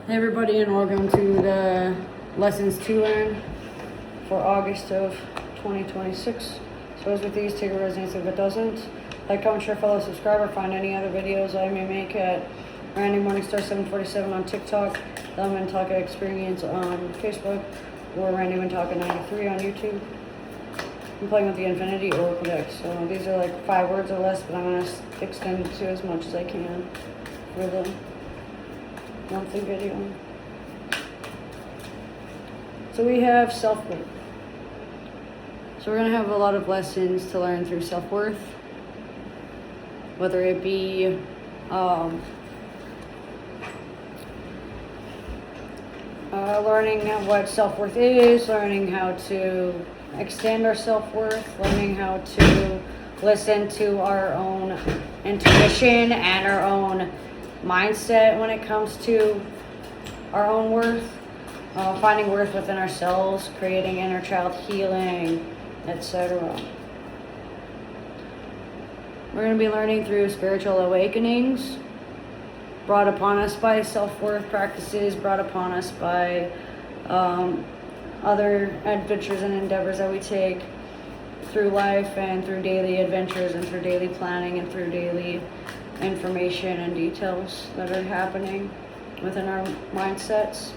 Hey everybody, and welcome to the lessons to learn for August of 2026. So as with these, take a resonance if it doesn't. Like, comment, share, follow, subscribe, or find any other videos I may make at Randy Morningstar 747 on TikTok, the Talk Experience on Facebook, or Randy Talk 93 on YouTube. I'm playing with the Infinity Oracle deck, so these are like 5 words or less, but I'm going to extend it to as much as I can for the monthly video. So we have self-worth. So we're going to have a lot of lessons to learn through self-worth, whether it be learning what self-worth is, learning how to extend our self-worth, learning how to listen to our own intuition and our own mindset when it comes to our own worth, finding worth within ourselves, creating inner child healing, etc. We're going to be learning through spiritual awakenings brought upon us by self-worth practices, brought upon us by other adventures and endeavors that we take through life and through daily adventures and through daily planning and through daily information and details that are happening within our mindsets,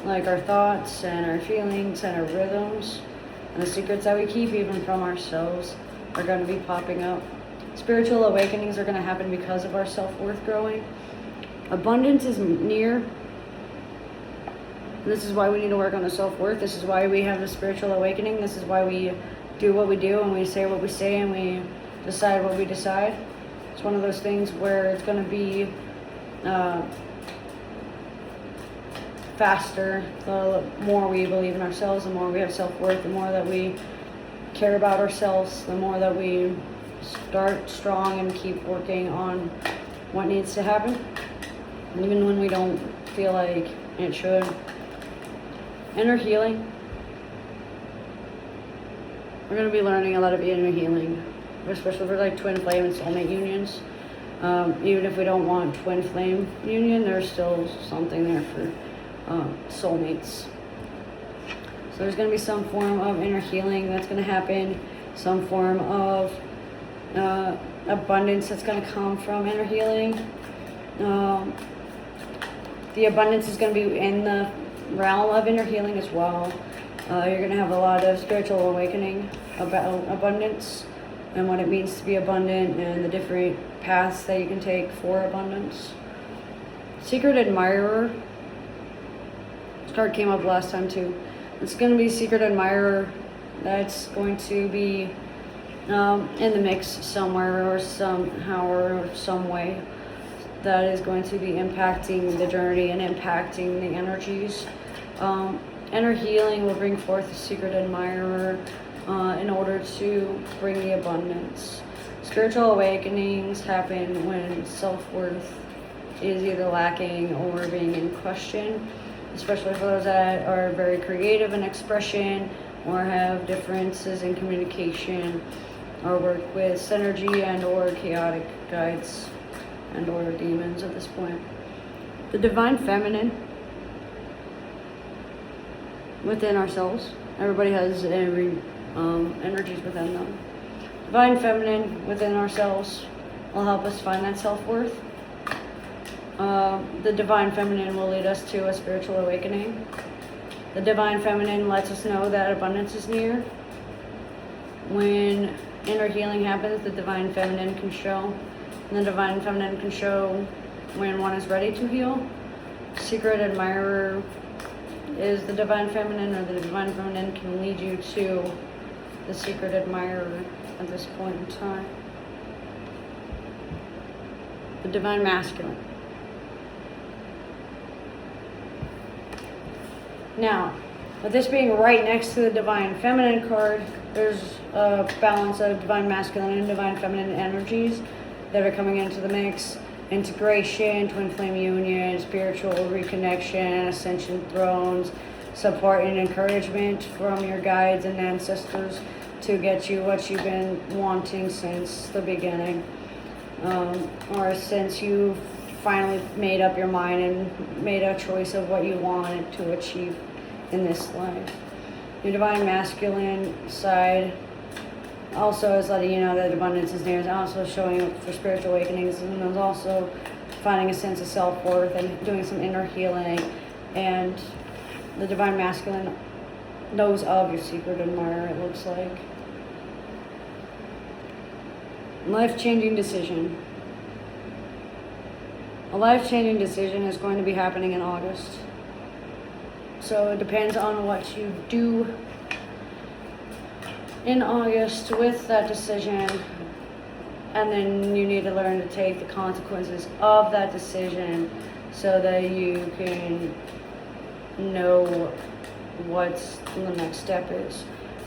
like our thoughts and our feelings and our rhythms, and the secrets that we keep even from ourselves are going to be popping up. Spiritual awakenings are going to happen because of our self-worth growing. Abundance is near. This is why we need to work on the self-worth. This is why we have the spiritual awakening. This is why we do what we do and we say what we say and we decide what we decide. It's one of those things where it's going to be faster. The more we believe in ourselves, the more we have self-worth, the more that we care about ourselves, the more that we start strong and keep working on what needs to happen, even when we don't feel like it should. Inner healing. We're going to be learning a lot of inner healing, especially for like twin flame and soulmate unions. Even if we don't want twin flame union, there's still something there for soulmates. So there's going to be some form of inner healing that's going to happen, some form of abundance that's going to come from inner healing. The abundance is going to be in the realm of inner healing as well. You're going to have a lot of spiritual awakening about abundance and what it means to be abundant and the different paths that you can take for abundance. Secret Admirer. This card came up last time too. It's going to be Secret Admirer that's going to be in the mix somewhere or somehow or some way that is going to be impacting the journey and impacting the energies. Inner healing will bring forth a secret admirer in order to bring the abundance. Spiritual awakenings happen when self-worth is either lacking or being in question, especially for those that are very creative in expression or have differences in communication or work with synergy and or chaotic guides and or demons at this point. The divine feminine within ourselves. Everybody has every energies within them. Divine feminine within ourselves will help us find that self-worth. The divine feminine will lead us to a spiritual awakening. The divine feminine lets us know that abundance is near. When inner healing happens, the divine feminine can show. And the divine feminine can show when one is ready to heal. Secret admirer is the divine feminine, or the divine feminine can lead you to the secret admirer at this point in time. The divine masculine. Now, with this being right next to the divine feminine card, there's a balance of divine masculine and divine feminine energies that are coming into the mix. Integration, twin flame union, spiritual reconnection, ascension thrones, support and encouragement from your guides and ancestors to get you what you've been wanting since the beginning. Or since you finally made up your mind and made a choice of what you wanted to achieve in this life. Your divine masculine side also is letting you know that abundance is near. It's also showing up for spiritual awakenings, and is also finding a sense of self-worth and doing some inner healing. And the divine masculine knows of your secret admirer, it looks like. Life-changing decision. A life-changing decision is going to be happening in August. So it depends on what you do in August with that decision. And then you need to learn to take the consequences of that decision so that you can know what the next step is.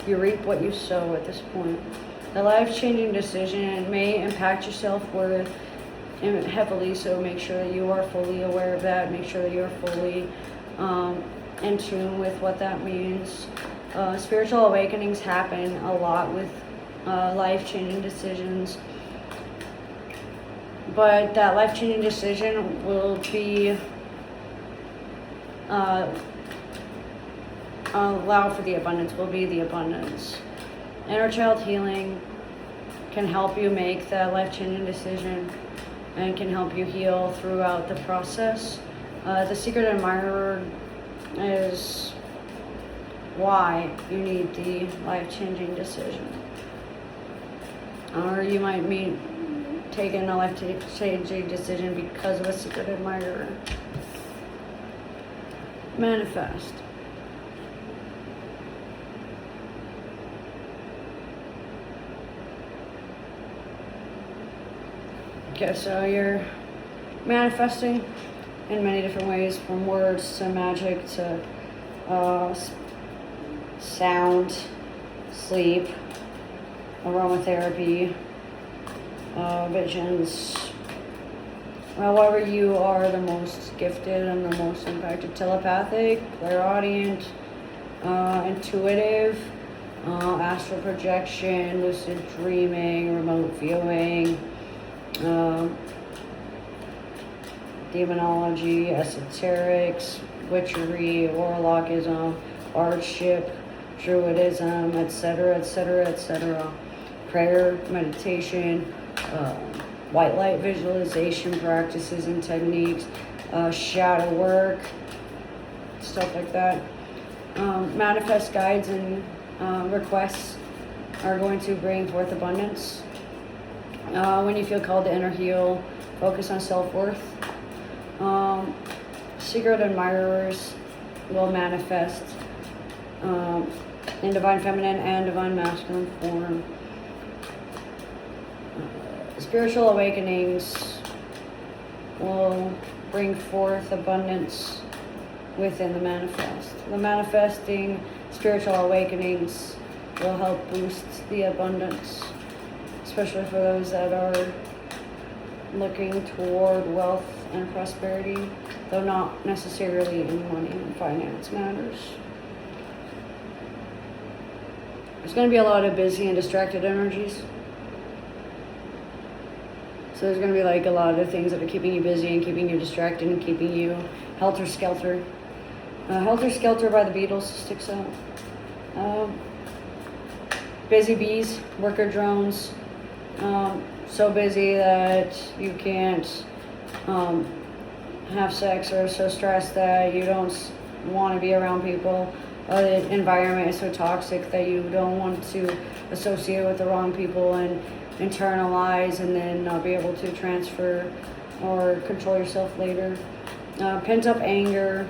You reap what you sow at this point. The life-changing decision may impact your self-worth heavily, so make sure that you are fully aware of that. Make sure that you're fully in tune with what that means. Spiritual awakenings happen a lot with life-changing decisions, but that life-changing decision will be allow for the abundance, will be the abundance. Inner child healing can help you make that life-changing decision and can help you heal throughout the process. The secret admirer is why you need the life-changing decision. Or you might be taking a life-changing decision because of a secret admirer. Manifest. Okay, so you're manifesting in many different ways, from words to magic to sound, sleep, aromatherapy, visions. However you are the most gifted and the most impacted: telepathic, clairaudient, intuitive, astral projection, lucid dreaming, remote viewing, demonology, esoterics, witchery, warlockism, artship, druidism, etc., etc., etc. Prayer, meditation, white light visualization practices and techniques, shadow work, stuff like that. Manifest guides and requests are going to bring forth abundance. When you feel called to inner heal, focus on self-worth. Secret admirers will manifest in divine feminine and divine masculine form. Spiritual awakenings will bring forth abundance within the manifest. The manifesting spiritual awakenings will help boost the abundance, especially for those that are looking toward wealth and prosperity, though not necessarily in money and finance matters. There's going to be a lot of busy and distracted energies. So there's going to be like a lot of things that are keeping you busy and keeping you distracted and keeping you helter-skelter. Helter-Skelter by the Beatles sticks out. Busy bees, worker drones, so busy that you can't have sex, or so stressed that you don't want to be around people. The environment is so toxic that you don't want to associate with the wrong people and internalize and then not be able to transfer or control yourself later. Pent up anger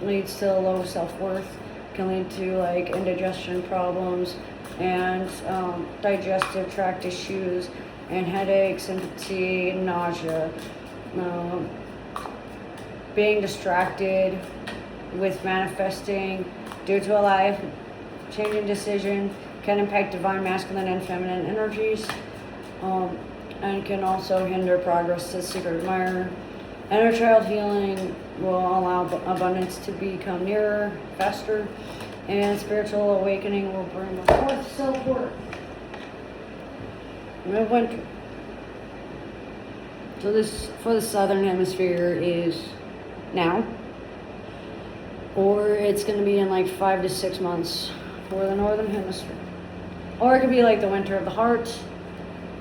leads to low self-worth, can lead to like indigestion problems and digestive tract issues and headaches and fatigue and nausea. Being distracted with manifesting due to a life-changing decision can impact divine masculine and feminine energies, and can also hinder progress to secret admirer. Inner child healing will allow abundance to become nearer, faster, and spiritual awakening will bring forth self-worth. So this for the southern hemisphere is now, or it's going to be in like 5 to 6 months for the northern hemisphere. Or it could be like the winter of the heart,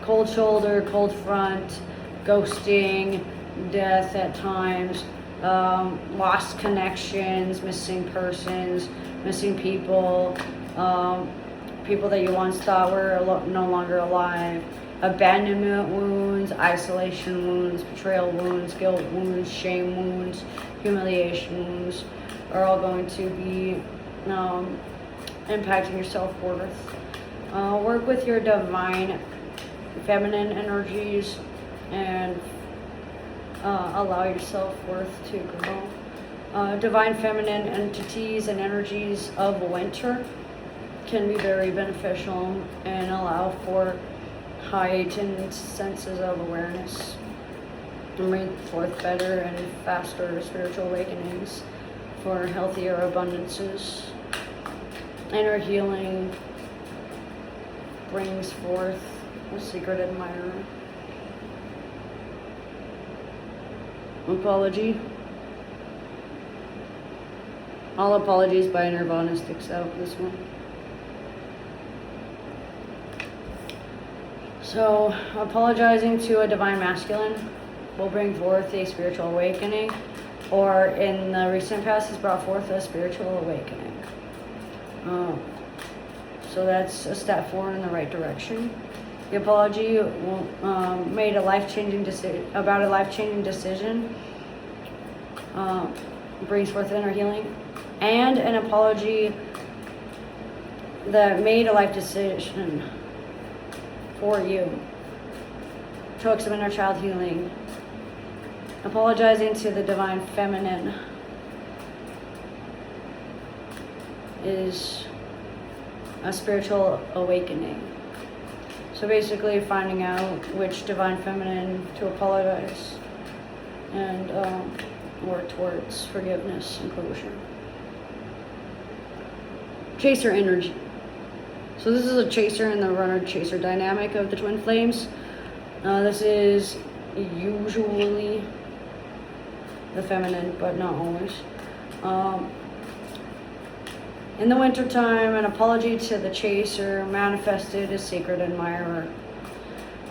cold shoulder, cold front, ghosting, death at times, lost connections, missing persons, missing people, people that you once thought were no longer alive, abandonment wounds, isolation wounds, betrayal wounds, guilt wounds, shame wounds, humiliation wounds are all going to be impacting your self-worth. Work with your divine feminine energies and allow your self-worth to grow. Divine feminine entities and energies of winter can be very beneficial and allow for heightened senses of awareness and bring forth better and faster spiritual awakenings for healthier abundances. Inner healing brings forth a secret admirer. Apology. All apologies by Nirvana sticks out this one. So, apologizing to a divine masculine will bring forth a spiritual awakening, or in the recent past has brought forth a spiritual awakening. So that's a step forward in the right direction. The apology made a life-changing decision about a life-changing decision, brings forth inner healing, and an apology that made a life decision for you took some inner child healing. Apologizing to the divine feminine is a spiritual awakening. So basically finding out which divine feminine to apologize and work towards forgiveness and closure. Chaser energy. So this is a chaser and the runner-chaser dynamic of the twin flames. This is usually the feminine, but not always. In the wintertime, an apology to the chaser manifested as sacred admirer,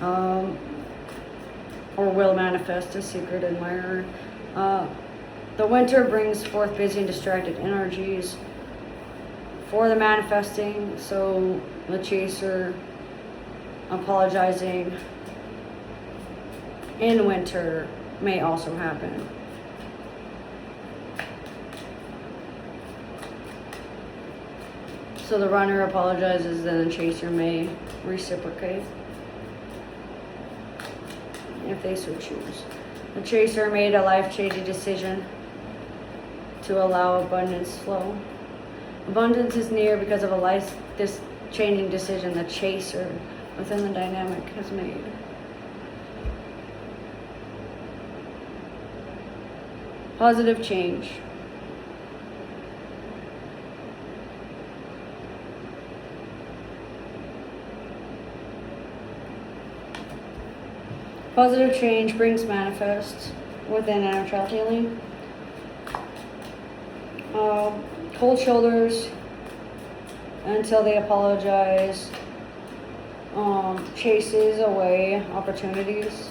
or will manifest as sacred admirer. The winter brings forth busy and distracted energies for the manifesting, so the chaser apologizing in winter may also happen. So the runner apologizes, then the chaser may reciprocate if they so choose. The chaser made a life-changing decision to allow abundance flow. Abundance is near because of a life-changing decision the chaser within the dynamic has made. Positive change. Positive change brings manifest within inner child healing. Cold shoulders until they apologize. Chases away opportunities,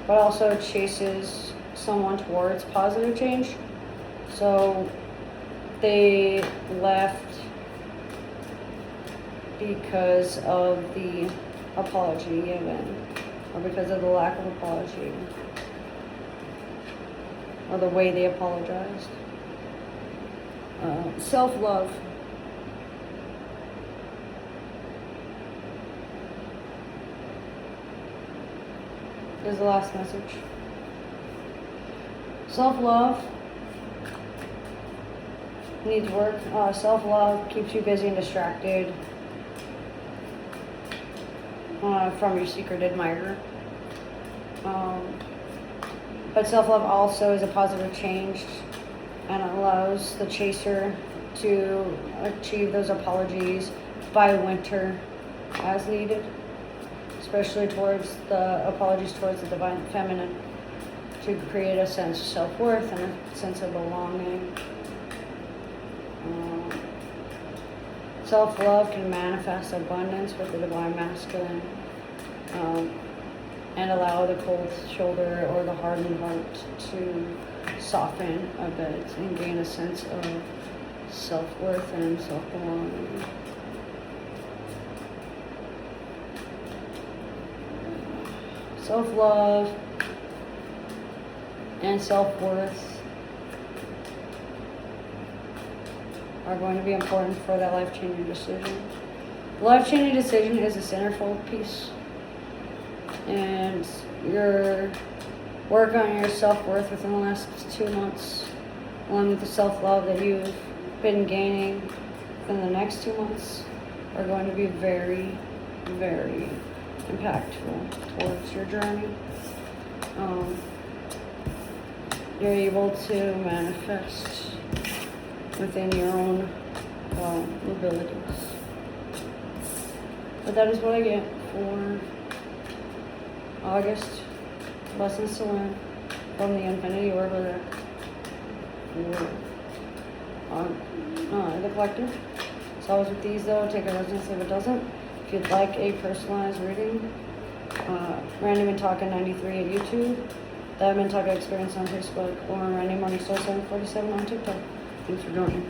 but also chases someone towards positive change. So they left because of the apology given, or because of the lack of apology, or the way they apologized. Self-love. Is the last message. Self-love needs work. Self-love keeps you busy and distracted from your secret admirer. But self-love also is a positive change and allows the chaser to achieve those apologies by winter as needed. especially towards the apologies towards the divine feminine, to create a sense of self-worth and a sense of belonging. Self-love can manifest abundance with the divine masculine, and allow the cold shoulder or the hardened heart to soften a bit and gain a sense of self-worth and self-belonging. Self-love and self-worth are going to be important for that life-changing decision. The life-changing decision is a centerfold piece, and your work on your self-worth within the last 2 months, along with the self-love that you've been gaining within the next 2 months, are going to be very, very impactful towards your journey. You're able to manifest within your own abilities. But that is what I get for August. Lessons to learn from the Infinity Orbiter for the collective. It's always with these though, take a resonance if it doesn't. If you'd like a personalized reading, Randy Mintaka 93 at YouTube, the Mintaka Experience on Facebook, or Randy Morning Soul 747 on TikTok. Thanks for joining.